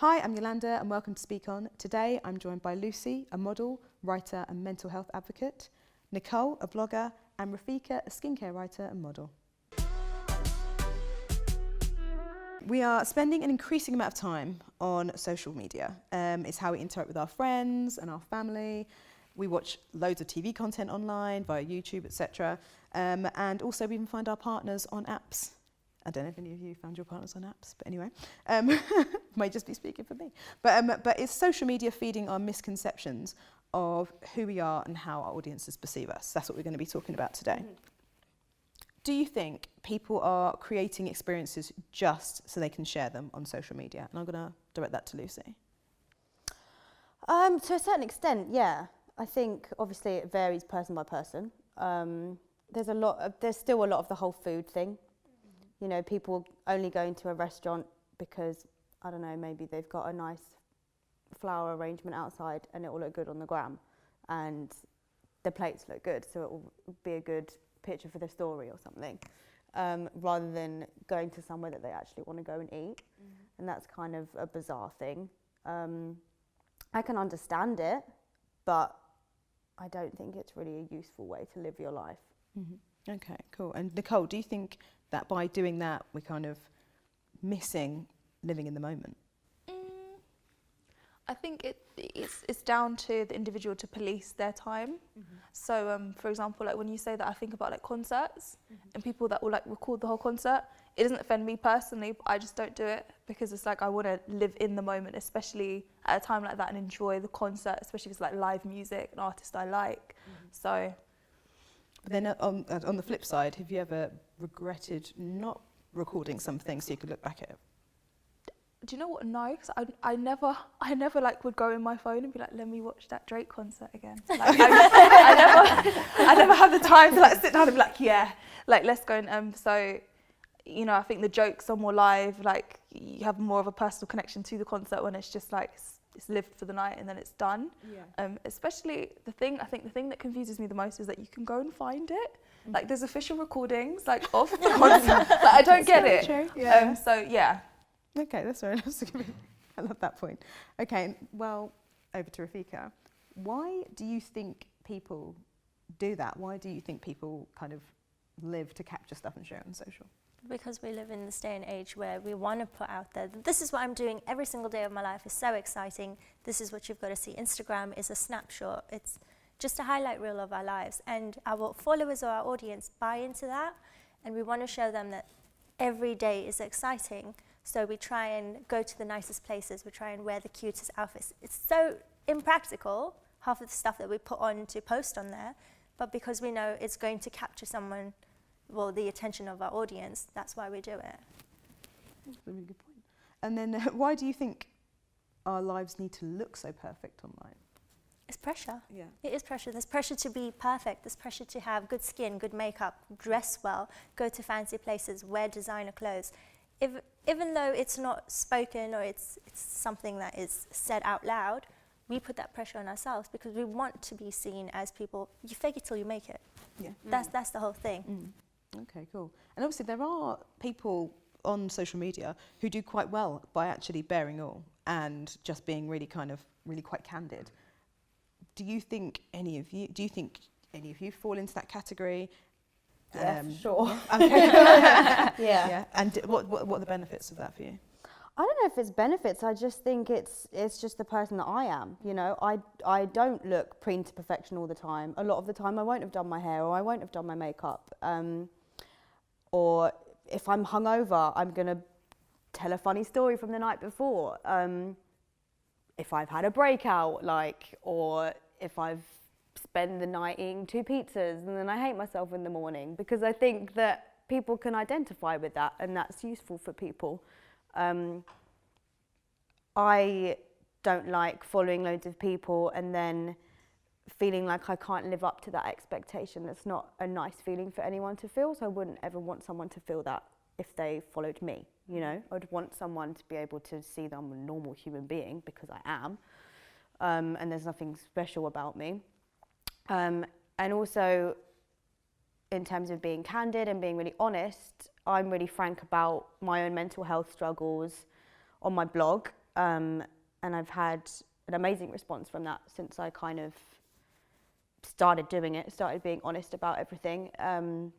Hi, I'm Yolanda and welcome to Speak On. Today I'm joined by Lucy, a model, writer and mental health advocate, Nicole, a blogger, and Rafika, a skincare writer and model. We are spending an increasing amount of time on social media. It's how we interact with our friends and our family. We watch loads of TV content online, via YouTube, etc. And also we even find our partners on apps. I don't know if any of you found your partners on apps, but anyway, might just be speaking for me. But it's social media feeding our misconceptions of who we are and how our audiences perceive us. That's what we're going to be talking about today. Mm-hmm. Do you think people are creating experiences just so they can share them on social media? And I'm going to direct that to Lucy. To a certain extent, yeah. I think obviously it varies person by person. There's still a lot of the whole food thing. You know, people only going to a restaurant because, I don't know, maybe they've got a nice flower arrangement outside and it will look good on the gram and the plates look good, so it will be a good picture for the story or something, rather than going to somewhere that they actually want to go and eat. Mm-hmm. And that's kind of a bizarre thing. I can understand it, but I don't think it's really a useful way to live your life. Mm-hmm. Okay, cool. And Nicole, do you think that by doing that we're kind of missing living in the moment? I think it's down to the individual to police their time. Mm-hmm. So for example, like when you say that, I think about like concerts and people that will like record the whole concert. It doesn't offend me personally, but I just don't do it because it's like I want to live in the moment, especially at a time like that, and enjoy the concert, especially if it's like live music, an artist I like. Mm-hmm. So. But then on the flip side, have you ever regretted not recording something so you could look back at it? Do you know what? No, because I never like would go in my phone and be like, let me watch that Drake concert again. Like, I never have the time to like sit down and be like, yeah, like let's go. And so, you know, I think the jokes are more live. Like you have more of a personal connection to the concert when it's just like it's lived for the night and then it's done. Yeah. Especially the thing that confuses me the most is that you can go and find it. Mm-hmm. Like there's official recordings like of the concert. Like, I don't get it. True. Yeah. So yeah. Okay, that's very nice. I love that point. Okay, well, over to Rafika. Why do you think people do that? Why do you think people kind of live to capture stuff and share it on social? Because we live in this day and age where we want to put out there, this is what I'm doing every single day of my life, it's so exciting, this is what you've got to see. Instagram is a snapshot, it's just a highlight reel of our lives, and our followers or our audience buy into that, and we want to show them that every day is exciting. So we try and go to the nicest places, we try and wear the cutest outfits. It's so impractical, half of the stuff that we put on to post on there, but because we know it's going to capture someone, well, the attention of our audience, that's why we do it. That's a really good point. And then why do you think our lives need to look so perfect online? It's pressure. Yeah. It is pressure. There's pressure to be perfect. There's pressure to have good skin, good makeup, dress well, go to fancy places, wear designer clothes. Even though it's not spoken or it's something that is said out loud, we put that pressure on ourselves because we want to be seen as people. You fake it till you make it. Yeah. That's the whole thing. Mm. Okay, cool. And obviously there are people on social media who do quite well by actually bearing all and just being really quite candid. Do you think any of you fall into that category? Yeah, sure. Okay. Yeah. And what are the benefits of that for you? I don't know if it's benefits. I just think it's just the person that I am. You know, I don't look preen to perfection all the time. A lot of the time, I won't have done my hair or I won't have done my makeup. Or if I'm hungover, I'm gonna tell a funny story from the night before. If I've had a breakout, or if I've spent the night eating 2 pizzas and then I hate myself in the morning, because I think that people can identify with that and that's useful for people. I don't like following loads of people and then feeling like I can't live up to that expectation. That's not a nice feeling for anyone to feel, so I wouldn't ever want someone to feel that if they followed me, you know? I'd want someone to be able to see that I'm a normal human being, because I am, and there's nothing special about me. And also, in terms of being candid and being really honest, I'm really frank about my own mental health struggles on my blog, and I've had an amazing response from that since I kind of started doing it, started being honest about everything, and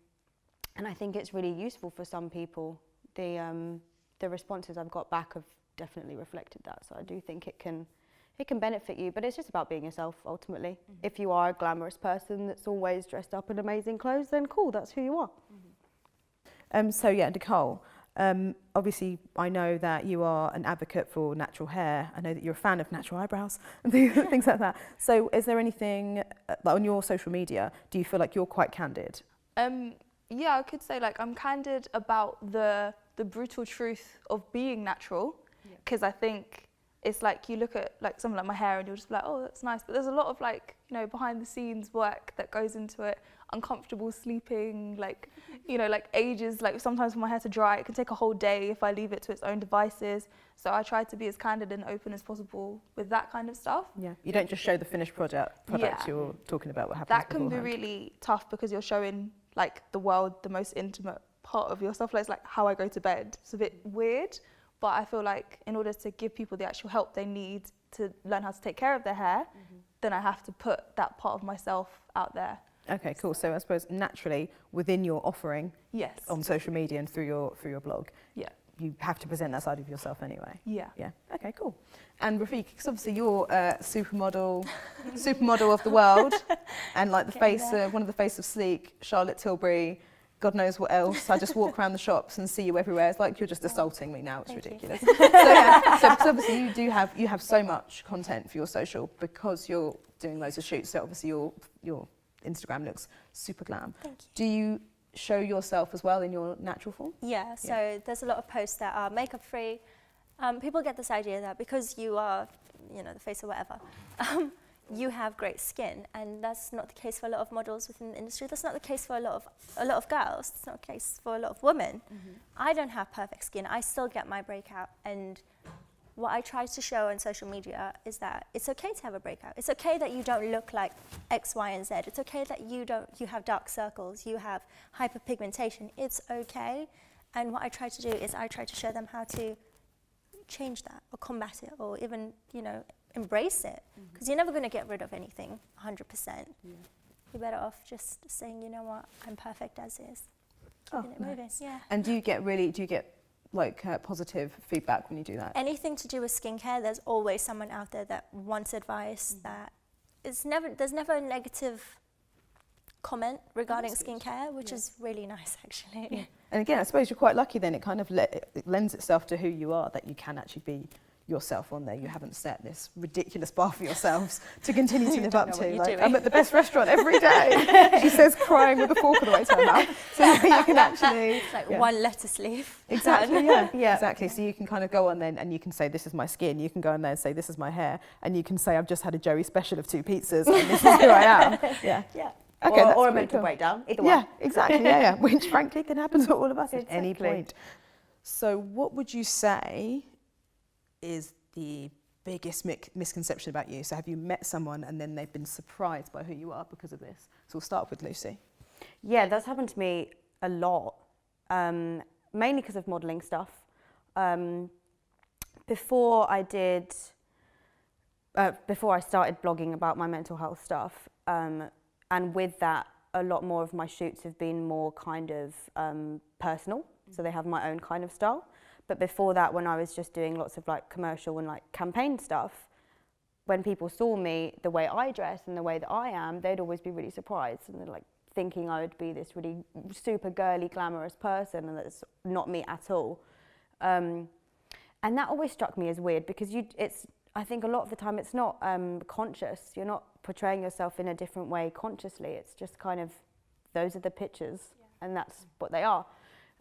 I think it's really useful for some people. The responses I've got back have definitely reflected that, so I do think it can benefit you, but it's just about being yourself ultimately. Mm-hmm. If you are a glamorous person that's always dressed up in amazing clothes, then cool, that's who you are. Mm-hmm. So yeah, Nicole, obviously I know that you are an advocate for natural hair. I know that you're a fan of natural eyebrows and things like that. So is there anything on your social media, do you feel like you're quite candid? Yeah, I could say like I'm candid about the brutal truth of being natural, because I think it's like you look at like something like my hair and you'll just be like, oh, that's nice. But there's a lot of like, you know, behind the scenes work that goes into it. Uncomfortable sleeping, like, you know, like ages, like sometimes for my hair to dry, it can take a whole day if I leave it to its own devices. So I try to be as candid and open as possible with that kind of stuff. Yeah. You don't just show the finished product, you're talking about what happens That can beforehand. be really tough because you're showing like the world the most intimate part of yourself. Like, it's like how I go to bed. It's a bit weird. But I feel like in order to give people the actual help they need to learn how to take care of their hair, then I have to put that part of myself out there. Okay, cool. So I suppose naturally within your offering, yes, on social media and through your blog, yeah, you have to present that side of yourself anyway. Yeah. Yeah. Okay, cool. And Rafiq, because obviously you're a supermodel of the world, and like the face, one of the face of Sleek, Charlotte Tilbury, God knows what else. I just walk around the shops and see you everywhere. It's like you're just assaulting me now. It's Thank ridiculous. So yeah, so obviously you have so much content for your social because you're doing loads of shoots. So obviously your Instagram looks super glam. Thank you. Do you show yourself as well in your natural form? Yeah, so there's a lot of posts that are makeup free. People get this idea that because you are, you know, the face or whatever, you have great skin, and that's not the case for a lot of models within the industry. That's not the case for a lot of girls. It's not the case for a lot of women. Mm-hmm. I don't have perfect skin. I still get my breakout, and what I try to show on social media is that it's okay to have a breakout. It's okay that you don't look like X, Y, and Z. It's okay that you have dark circles, you have hyperpigmentation. It's okay. And what I try to do is I try to show them how to change that or combat it or even, you know, embrace it. Because you're never going to get rid of anything 100%. Yeah. You're better off just saying, you know what, I'm perfect as is. Keeping it moving. Yeah. And do you get like positive feedback when you do that? Anything to do with skincare, there's always someone out there that wants advice. That there's never a negative comment regarding skincare, which is really nice actually. Yeah. And again, I suppose you're quite lucky then. It kind of it lends itself to who you are, that you can actually be yourself on there. You haven't set this ridiculous bar for yourselves to continue to live up to. Like, I'm at the best restaurant every day, she says, crying with a fork on the way to her mouth. So you can actually... It's like one lettuce leaf. Exactly, yeah. Exactly. So you can kind of go on then and you can say, this is my skin. You can go on there and say, this is my hair. And you can say, I've just had a Joey special of 2 pizzas and this is who I am. Yeah. Yeah. Okay, or a mental breakdown, either one. Yeah, exactly, yeah. Which frankly can happen to all of us at any point. So what would you say is the biggest misconception about you? So have you met someone and then they've been surprised by who you are because of this? So we'll start with Lucy. Yeah, that's happened to me a lot, mainly because of modelling stuff. Before I started blogging about my mental health stuff, and with that, a lot more of my shoots have been more kind of personal, so they have my own kind of style. But before that, when I was just doing lots of like commercial and like campaign stuff, when people saw me, the way I dress and the way that I am, they'd always be really surprised and they're like thinking I would be this really super girly, glamorous person, and that's not me at all. And that always struck me as weird because I think a lot of the time it's not conscious. You're not portraying yourself in a different way consciously. It's just kind of, those are the pictures and that's what they are.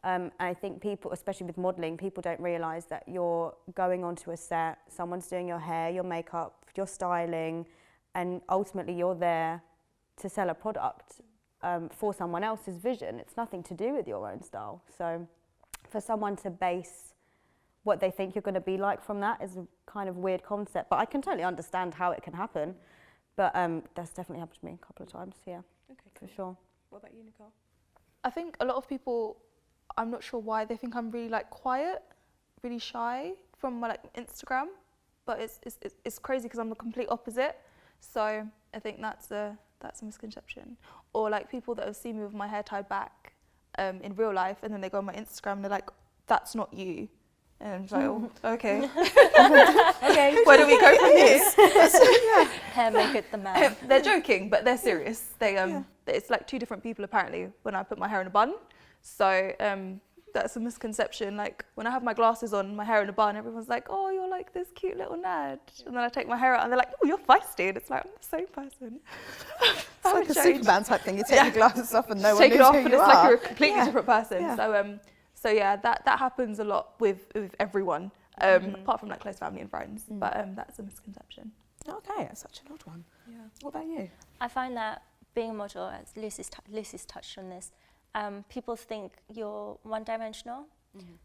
And I think people, especially with modelling, people don't realise that you're going onto a set, someone's doing your hair, your makeup, your styling, and ultimately you're there to sell a product for someone else's vision. It's nothing to do with your own style. So for someone to base what they think you're going to be like from that is a kind of weird concept. But I can totally understand how it can happen. But that's definitely happened to me a couple of times, yeah, for sure. What about you, Nicole? I think a lot of people, I'm not sure why, they think I'm really like quiet, really shy from my like Instagram. but it's crazy because I'm the complete opposite. So I think that's a misconception. Or like people that have seen me with my hair tied back in real life, and then they go on my Instagram and they're like, "That's not you." And I'm like, "Oh, okay." Okay, Where do we go from this? Hair make it the man. They're joking, but they're serious. It's like two different people apparently when I put my hair in a bun. So that's a misconception. Like when I have my glasses on, my hair in a bun, everyone's like, "Oh, you're like this cute little nerd." And then I take my hair out and they're like, "Oh, you're feisty." And it's like, I'm the same person. It's like a Superman type thing. You take your glasses off and no one take knows it off who and you it's are. like you're a completely different person. Yeah. So yeah, that happens a lot with everyone, apart from like close family and friends. But that's a misconception. Okay, that's such an odd one. Yeah. What about you? I find that being a model, as Lucy's touched on this, people think you're one-dimensional.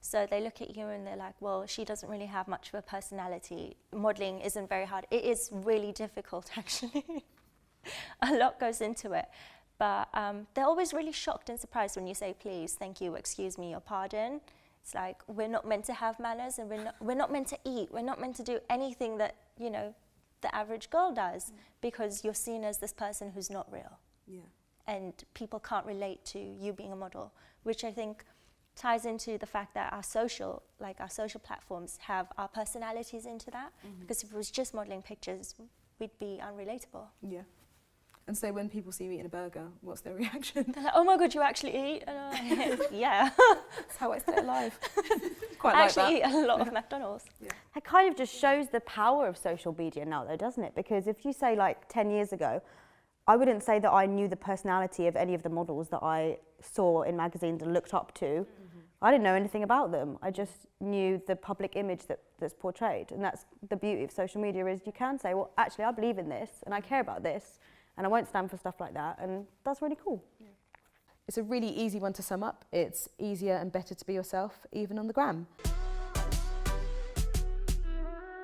So they look at you and they're like, well, she doesn't really have much of a personality. Modelling isn't very hard. It is really difficult, actually. A lot goes into it. But they're always really shocked and surprised when you say, please, thank you, excuse me, or pardon. It's like, we're not meant to have manners, and we're not meant to eat. We're not meant to do anything that, you know, the average girl does, because you're seen as this person who's not real. Yeah. And people can't relate to you being a model, which I think ties into the fact that our social platforms have our personalities into that. Because if it was just modelling pictures, we'd be unrelatable. Yeah. And so when people see you eating a burger, what's their reaction? They're like, oh my God, you actually eat? And I'm like, yeah. That's how I stay alive. Quite I like that. actually eat a lot of McDonald's. It kind of just shows the power of social media now, though, doesn't it? Because if you say like 10 years ago, I wouldn't say that I knew the personality of any of the models that I saw in magazines and looked up to. I didn't know anything about them. I just knew the public image that's portrayed. And that's the beauty of social media, is you can say, well, actually, I believe in this and I care about this and I won't stand for stuff like that. And that's really cool. It's a really easy one to sum up. It's easier and better to be yourself, even on the gram.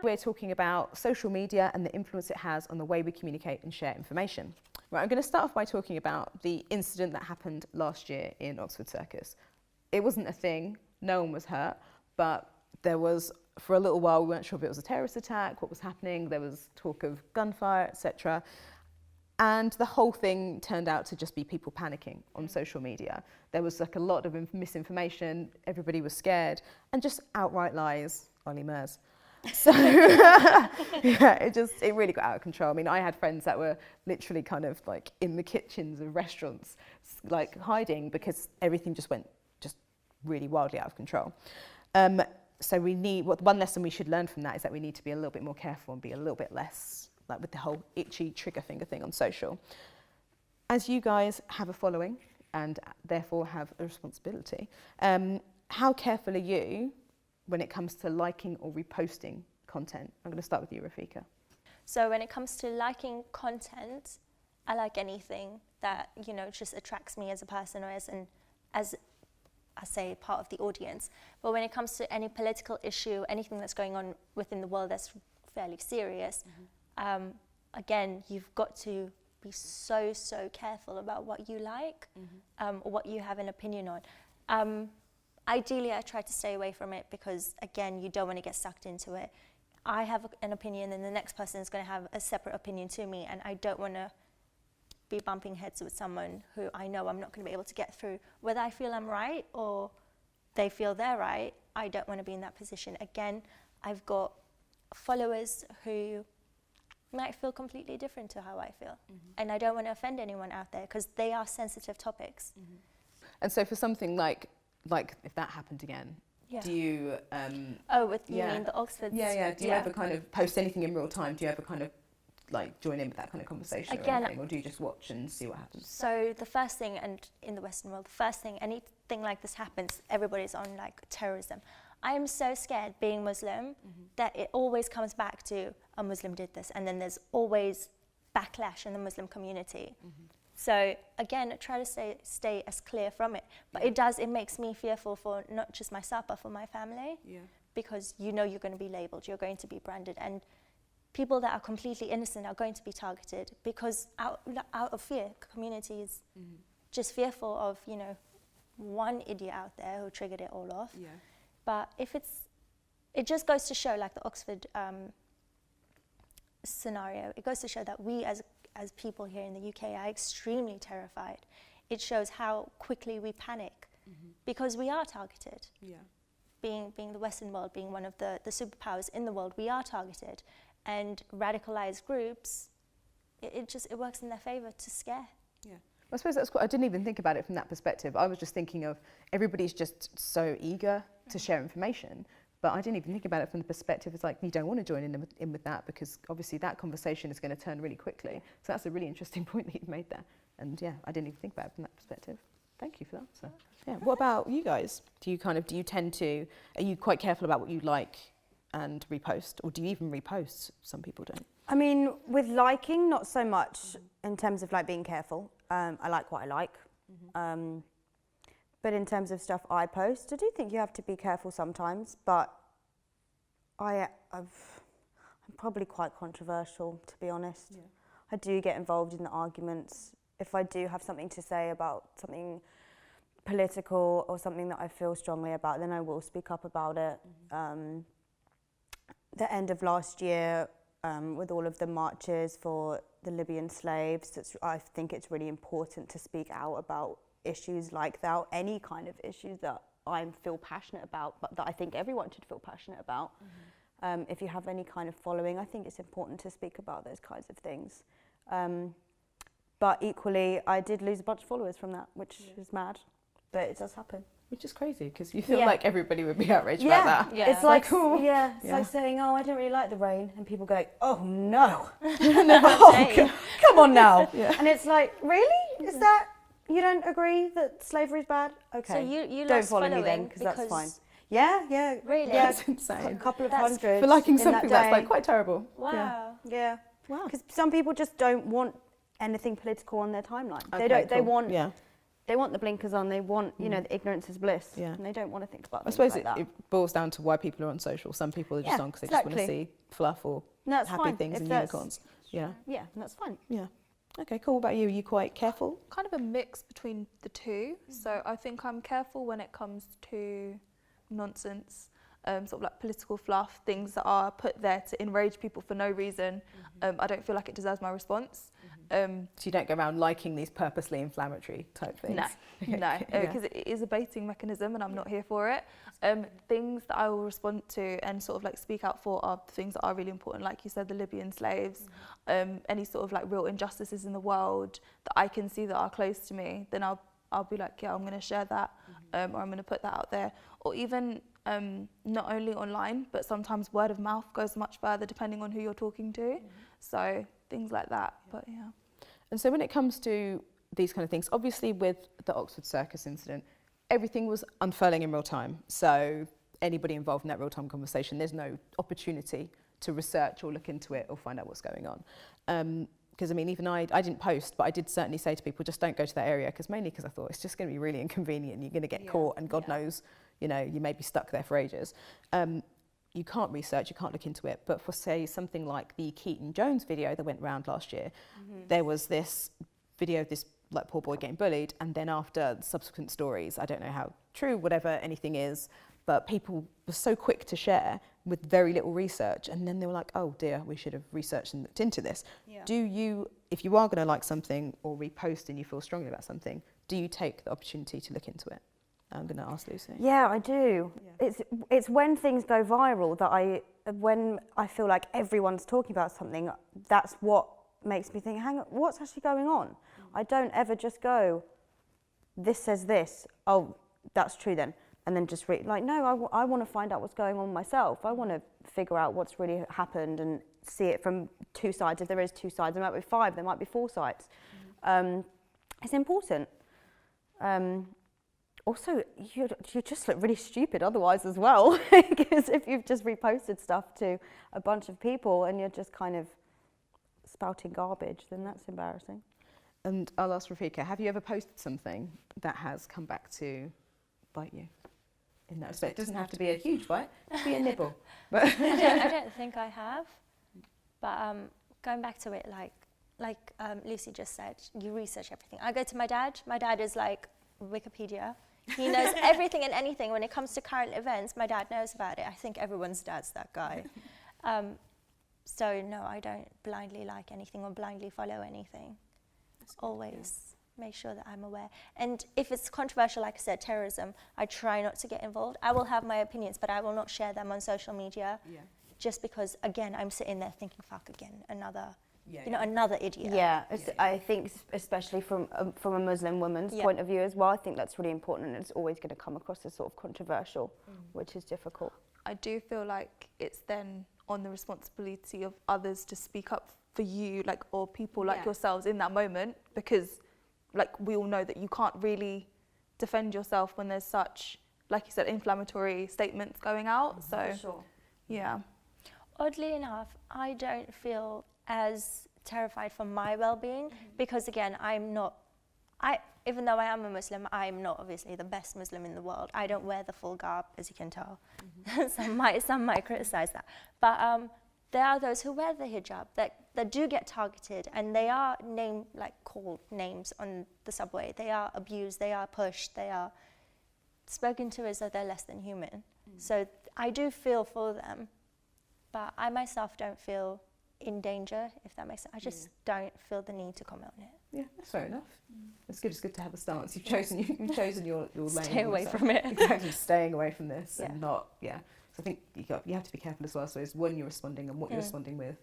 We're talking about social media and the influence it has on the way we communicate and share information. Right, I'm going to start off by talking about the incident that happened last year in Oxford Circus. It wasn't a thing, no one was hurt, but there was, for a little while, we weren't sure if it was a terrorist attack, what was happening, there was talk of gunfire, etc. And the whole thing turned out to just be people panicking on social media. There was like a lot of misinformation, everybody was scared, and just outright lies, Ollie Murs. So yeah, it really got out of control. I mean, I had friends that were literally kind of like in the kitchens of restaurants, like hiding, because everything just went really wildly out of control. So one lesson we should learn from that is that we need to be a little bit more careful and be a little bit less like with the whole itchy trigger finger thing on social. As you guys have a following and therefore have a responsibility, how careful are you when it comes to liking or reposting content? I'm going to start with you, Rafika. So when it comes to liking content, I like anything that, you know, just attracts me as a person or as I say, part of the audience. But when it comes to any political issue, anything that's going on within the world that's fairly serious, again, you've got to be so careful about what you like or what you have an opinion on. Ideally, I try to stay away from it because, again, you don't want to get sucked into it. I have an opinion and the next person is going to have a separate opinion to me, and I don't want to be bumping heads with someone who I know I'm not going to be able to get through. Whether I feel I'm right or they feel they're right, I don't want to be in that position. Again, I've got followers who might feel completely different to how I feel. And I don't want to offend anyone out there because they are sensitive topics. And so for something like if that happened again, do you... You mean the Oxford? Yeah. Do you ever kind of post anything in real time? Do you ever kind of like join in with that kind of conversation Again, or anything, or do you just watch and see what happens? So the first thing, and in the Western world, anything like this happens, everybody's on like terrorism. I am so scared being Muslim that it always comes back to a Muslim did this, and then there's always backlash in the Muslim community. So again, I try to stay as clear from it, but it makes me fearful for not just myself but for my family, because you know you're going to be labelled, you're going to be branded, and people that are completely innocent are going to be targeted because out of fear, communities just fearful of, you know, one idiot out there who triggered it all off. But if it just goes to show, like the Oxford scenario, it goes to show that we as people here in the UK are extremely terrified. It shows how quickly we panic because we are targeted. Yeah. Being the Western world, being one of the superpowers in the world, we are targeted. And radicalized groups, it works in their favor to scare. Yeah. I suppose that's quite, I didn't even think about it from that perspective. I was just thinking of everybody's just so eager to share information, but I didn't even think about it from the perspective, it's like you don't want to join in with that because obviously that conversation is going to turn really quickly. So that's a really interesting point that you've made there. And yeah, I didn't even think about it from that perspective. Thank you for that. So, yeah. What about you guys? Do you tend to, are you quite careful about what you like and repost, or do you even repost? Some people don't. I mean, with liking, not so much in terms of like being careful. I like what I like. But in terms of stuff I post, I do think you have to be careful sometimes, but I'm probably quite controversial, to be honest. Yeah. I do get involved in the arguments. If I do have something to say about something political or something that I feel strongly about, then I will speak up about it. The end of last year, with all of the marches for the Libyan slaves, I think it's really important to speak out about issues like that, or any kind of issues that I feel passionate about, but that I think everyone should feel passionate about. If you have any kind of following, I think it's important to speak about those kinds of things. But equally, I did lose a bunch of followers from that, which is mad, but it does happen. Which is crazy, because you feel like everybody would be outraged about that. Yeah, it's like, it's like saying, oh, I don't really like the rain, and people go, oh no, come on now. And it's like, really? Is that, you don't agree that slavery is bad? Okay, so you don't lost follow me then, because that's fine. Yeah. Really? Yeah, that's insane. A couple of hundred. For liking in something that that's like quite terrible. Wow. Yeah. Wow. Because some people just don't want anything political on their timeline. Okay, they want Yeah. they want the blinkers on. They want, you know, the ignorance is bliss. Yeah. And they don't want to think about I things suppose like that. it boils down to why people are on social. Some people are just on because they just want to see fluff or No, that's happy fine. things If and that's- unicorns. Yeah. Yeah, and that's fine. Yeah. Okay, cool. What about you? Are you quite careful? Kind of a mix between the two. So I think I'm careful when it comes to nonsense, sort of like political fluff, things that are put there to enrage people for no reason. I don't feel like it deserves my response. So you don't go around liking these purposely inflammatory type things? No, because it is a baiting mechanism and I'm not here for it. Things that I will respond to and sort of like speak out for are things that are really important, like you said, the Libyan slaves, any sort of like real injustices in the world that I can see that are close to me, then I'll be like, yeah, I'm going to share that, or I'm going to put that out there. Or even not only online, but sometimes word of mouth goes much further depending on who you're talking to. So things like that, but yeah. And so when it comes to these kind of things, obviously with the Oxford Circus incident, everything was unfurling in real time. So anybody involved in that real-time conversation, there's no opportunity to research or look into it or find out what's going on. Because I mean, even I didn't post, but I did certainly say to people, just don't go to that area, mainly because I thought it's just going to be really inconvenient. You're going to get caught, and God knows, you know, you may be stuck there for ages. You can't research, you can't look into it. But for, say, something like the Keaton-Jones video that went round last year, there was this video of this like poor boy getting bullied, and then after subsequent stories, I don't know how true, whatever anything is, but people were so quick to share with very little research, and then they were like, oh dear, we should have researched and looked into this. Yeah. Do you, if you are going to like something or repost and you feel strongly about something, do you take the opportunity to look into it? I'm going to ask Lucy. Yeah, I do. Yeah. It's when things go viral that when I feel like everyone's talking about something, that's what makes me think, hang on, what's actually going on? I don't ever just go, this says this, oh, that's true then. And then just no, I want to find out what's going on myself. I want to figure out what's really happened and see it from two sides. If there is two sides, there might be 5, there might be 4 sides. It's important. Also, you just look really stupid otherwise as well, because if you've just reposted stuff to a bunch of people and you're just kind of spouting garbage, then that's embarrassing. And I'll ask Rafika, have you ever posted something that has come back to bite you? In that respect, it doesn't have to be a huge bite, it can be a nibble. But I don't think I have. But going back to it, like Lucy just said, you research everything. I go to my dad. My dad is like Wikipedia. He knows everything and anything. When it comes to current events, my dad knows about it. I think everyone's dad's that guy. So no, I don't blindly like anything or blindly follow anything. Always make sure that I'm aware. And if it's controversial, like I said, terrorism, I try not to get involved. I will have my opinions, but I will not share them on social media. Just because, again, I'm sitting there thinking, fuck, again, another, another idiot. I think especially from a Muslim woman's point of view as well, I think that's really important, and it's always going to come across as sort of controversial, which is difficult. I do feel like it's then on the responsibility of others to speak up for you, like, or people like yourselves in that moment, because like we all know that you can't really defend yourself when there's such, like you said, inflammatory statements going out. So For sure. yeah. Oddly enough, I don't feel as terrified for my well-being because, again, even though I am a Muslim, I'm not obviously the best Muslim in the world. I don't wear the full garb, as you can tell. Some might criticize that. But there are those who wear the hijab that do get targeted, and they are called names on the subway. They are abused, they are pushed, they are spoken to as though they're less than human. So I do feel for them, but I myself don't feel in danger, if that makes sense. I just don't feel the need to comment on it. Yeah, that's fair enough. It's good to have a stance. You've chosen your lane. Stay away from it. Exactly, staying away from this and not, So I think you have to be careful as well. So it's when you're responding and what you're responding with,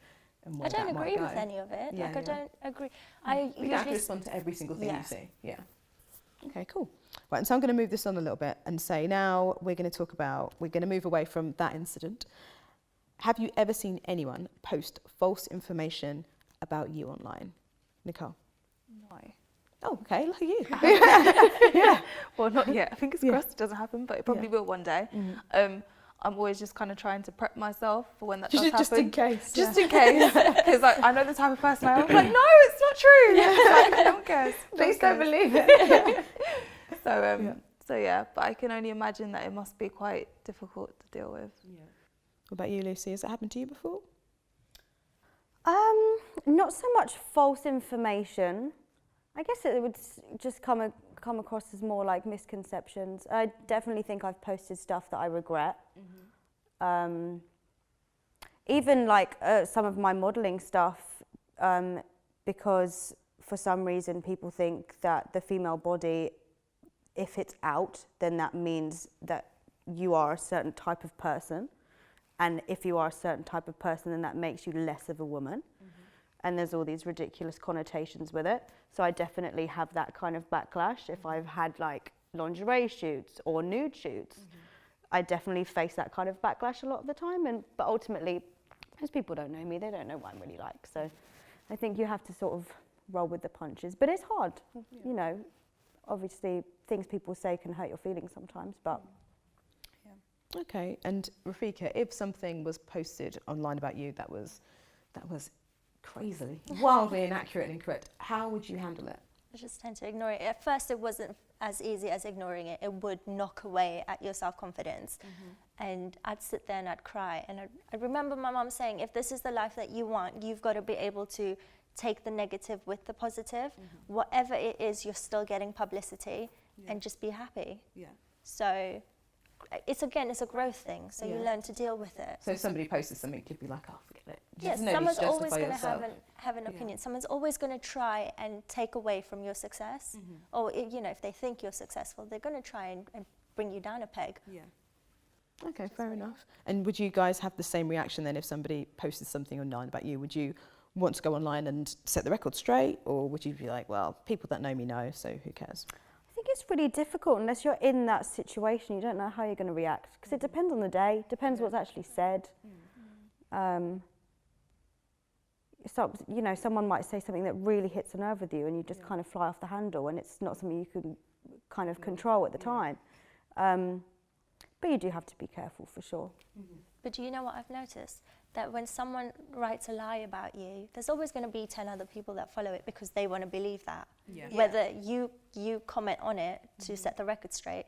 and where I don't that might agree go. with any of it. Yeah, I don't agree. You don't have to respond to every single thing you see. Yeah. Okay, cool. Right, and so I'm going to move this on a little bit and say now we're going to move away from that incident. Have you ever seen anyone post false information about you online? Nicole? No. Oh, okay, look at you. Yeah. Well, not yet. I think it's crossed. It doesn't happen, but it probably will one day. I'm always just kind of trying to prep myself for when that does happen. Just in case. Just in case. Because I know the type of person I am. I'm like, no, it's not true. Like, no one cares. Please don't believe it. So yeah, but I can only imagine that it must be quite difficult to deal with. Yeah. What about you, Lucy? Has that happened to you before? Not so much false information. I guess it would just come across as more like misconceptions. I definitely think I've posted stuff that I regret. Even like some of my modelling stuff, because for some reason people think that the female body, if it's out, then that means that you are a certain type of person. And if you are a certain type of person, then that makes you less of a woman. And there's all these ridiculous connotations with it. So I definitely have that kind of backlash. If I've had like lingerie shoots or nude shoots, I definitely face that kind of backlash a lot of the time. But ultimately, most people don't know me. They don't know what I'm really like. So I think you have to sort of roll with the punches. But it's hard, you know. Obviously, things people say can hurt your feelings sometimes, but... Okay, and Rafika, if something was posted online about you that was crazily, wildly inaccurate and incorrect, how would you handle it? I just tend to ignore it. At first, it wasn't as easy as ignoring it. It would knock away at your self-confidence. And I'd sit there and I'd cry. And I remember my mum saying, if this is the life that you want, you've got to be able to take the negative with the positive. Whatever it is, you're still getting publicity and just be happy. So it's a growth thing. So you learn to deal with it. So if somebody posted something, you'd be like, oh, forget it. Yes, someone's always going to have an opinion. Someone's always going to try and take away from your success. Or, if they think you're successful, they're going to try and bring you down a peg. Okay, fair enough. And would you guys have the same reaction then if somebody posted something online about you? Would you want to go online and set the record straight? Or would you be like, well, people that know me know, so who cares? I think it's really difficult unless you're in that situation. You don't know how you're going to react because it depends on the day, depends what's actually said. So, someone might say something that really hits a nerve with you and you just kind of fly off the handle and it's not something you can kind of control at the time. But you do have to be careful for sure. But do you know what I've noticed? That when someone writes a lie about you, there's always going to be 10 other people that follow it because they want to believe that. Whether you comment on it to set the record straight,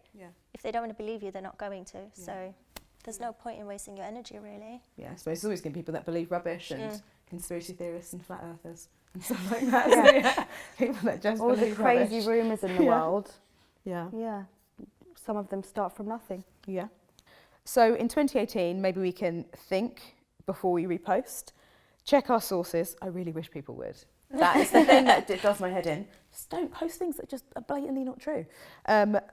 if they don't want to believe you, they're not going to. So there's no point in wasting your energy, really. Yeah, I suppose there's always going to be people that believe rubbish and conspiracy theorists and flat earthers and stuff like that. People that just all believe the crazy rubbish. rumours in the world. Yeah. Some of them start from nothing. Yeah. So in 2018, maybe we can think before we repost. check our sources. I really wish people would. That is the thing that does my head in. Just don't post things that just are blatantly not true.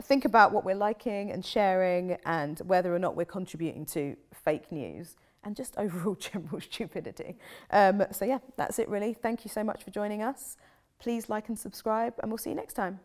Think about what we're liking and sharing and whether or not we're contributing to fake news and just overall general stupidity. So yeah, that's it really. Thank you so much for joining us. Please like and subscribe, and we'll see you next time.